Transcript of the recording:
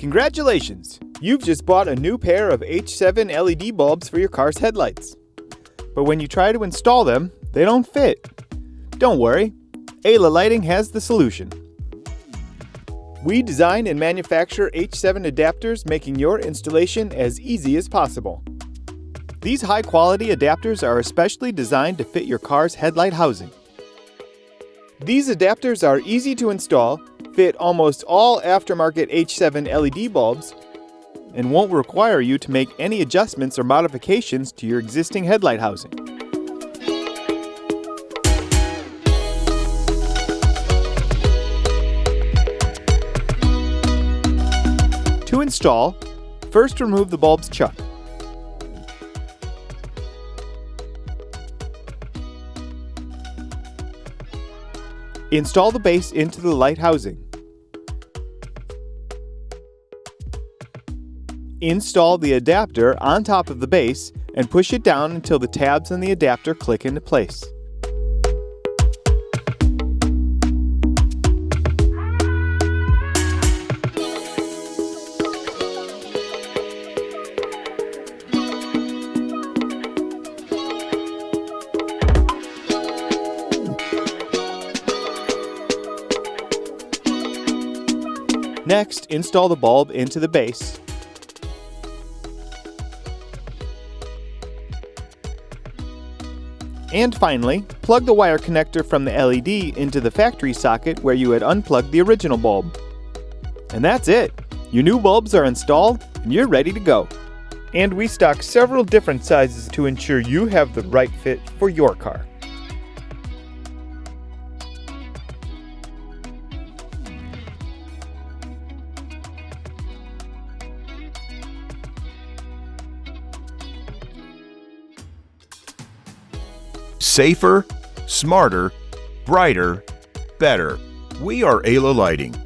Congratulations! You've just bought a new pair of H7 LED bulbs for your car's headlights. But when you try to install them, they don't fit. Don't worry, Ayla Lighting has the solution. We design and manufacture H7 adapters, making your installation as easy as possible. These high-quality adapters are especially designed to fit your car's headlight housing. These adapters are easy to install, fit almost all aftermarket H7 LED bulbs, and won't require you to make any adjustments or modifications to your existing headlight housing. To install, first remove the bulb's chuck. Install the base into the light housing. Install the adapter on top of the base and push it down until the tabs on the adapter click into place. Next, install the bulb into the base. And finally, plug the wire connector from the LED into the factory socket where you had unplugged the original bulb. And that's it! Your new bulbs are installed and you're ready to go. And we stock several different sizes to ensure you have the right fit for your car. Safer, smarter, brighter, better. We are Ayla Lighting.